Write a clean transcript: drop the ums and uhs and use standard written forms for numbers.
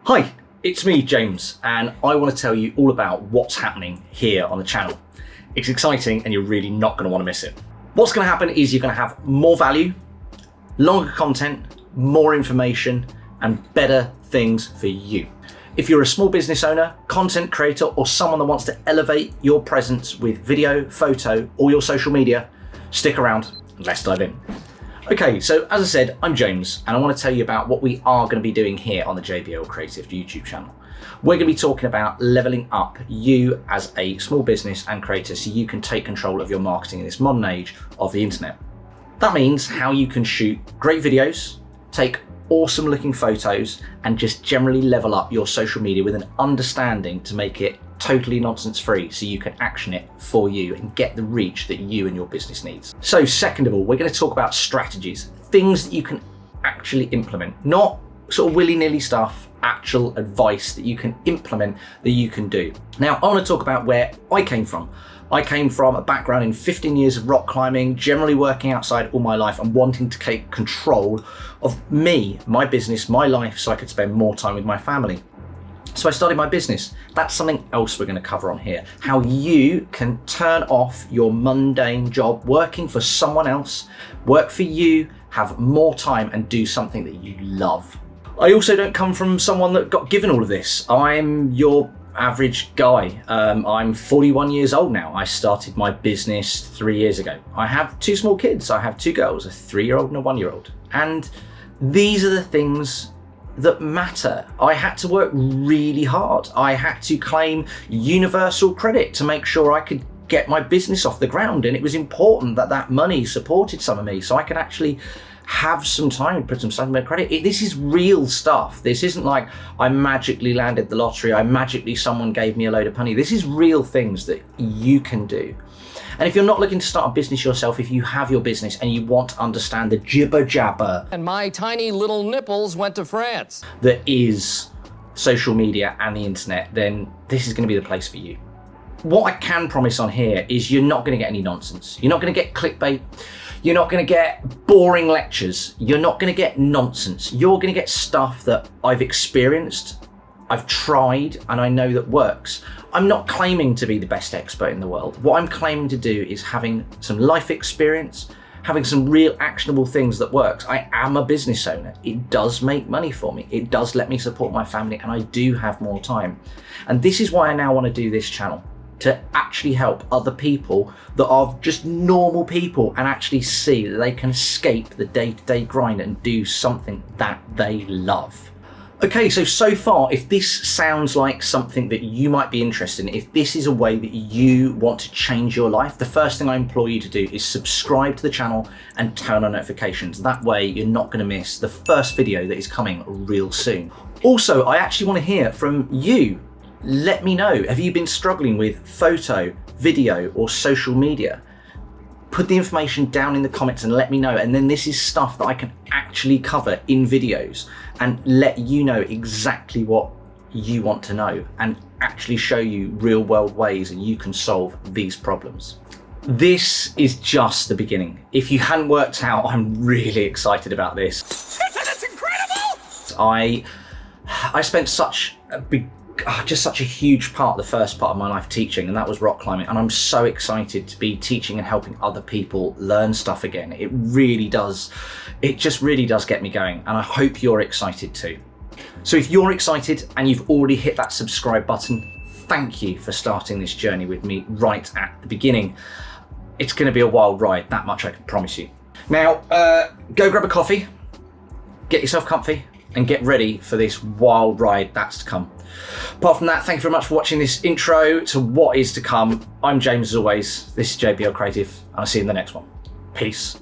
Hi, it's me, James, and I want to tell you all about what's happening here on the channel. It's exciting and you're really not going to want to miss it. What's going to happen is you're going to have more value, longer content, more information, and better things for you. If you're a small business owner, content creator, or someone that wants to elevate your presence with video, photo, or your social media, stick around and let's dive in. Okay, so as I said, I'm James, and I want to tell you about what we are going to be doing here on the JBL Creative YouTube channel. We're going to be talking about leveling up you as a small business and creator so you can take control of your marketing in this modern age of the internet. That means how you can shoot great videos, take awesome looking photos, and just generally level up your social media with an understanding to make it totally nonsense free so you can action it for you and get the reach that you and your business needs. So second of all, we're going to talk about strategies, things that you can actually implement, not sort of willy-nilly stuff, actual advice that you can implement, that you can do. Now, I want to talk about where I came from. I came from a background in 15 years of rock climbing, generally working outside all my life and wanting to take control of me, my business, my life, so I could spend more time with my family. So I started my business. That's something else we're going to cover on here. How you can turn off your mundane job, working for someone else, work for you, have more time and do something that you love. I also don't come from someone that got given all of this. I'm your average guy. I'm 41 years old now. I started my business 3 years ago. I have two small kids. I have two girls, a 3-year-old and a 1-year-old. And these are the things that matter. I had to work really hard. I had to claim universal credit to make sure I could get my business off the ground. And it was important that that money supported some of me so I could actually have some time, put some time in credit. This is real stuff. This isn't like I magically landed the lottery. Someone gave me a load of money. This is real things that you can do. And if you're not looking to start a business yourself, if you have your business and you want to understand the jibber jabber, and my tiny little nipples went to France, that is social media and the internet, then this is going to be the place for you. What I can promise on here is you're not going to get any nonsense. You're not going to get clickbait. You're not going to get boring lectures. You're not going to get nonsense. You're going to get stuff that I've experienced, I've tried, and I know that works. I'm not claiming to be the best expert in the world. What I'm claiming to do is having some life experience, having some real actionable things that works. I am a business owner. It does make money for me. It does let me support my family, and I do have more time. And this is why I now want to do this channel, to actually help other people that are just normal people and actually see that they can escape the day-to-day grind and do something that they love. Okay, so far, if this sounds like something that you might be interested in, if this is a way that you want to change your life, the first thing I implore you to do is subscribe to the channel and turn on notifications. That way you're not going to miss the first video that is coming real soon. Also, I actually want to hear from you. Let me know, have you been struggling with photo, video, or social media? Put the information down in the comments and let me know. And then this is stuff that I can actually cover in videos and let you know exactly what you want to know and actually show you real world ways and you can solve these problems. This is just the beginning. If you hadn't worked out, I'm really excited about this. That's incredible! I spent such a huge part, the first part of my life teaching, and that was rock climbing. And I'm so excited to be teaching and helping other people learn stuff again. It just really does get me going. And I hope you're excited too. So if you're excited and you've already hit that subscribe button, thank you for starting this journey with me right at the beginning. It's going to be a wild ride, that much I can promise you. Now, go grab a coffee, get yourself comfy, and get ready for this wild ride that's to come. Apart from that, thank you very much for watching this intro to what is to come. I'm James as always. This is JBL Creative, and I'll see you in the next one. Peace.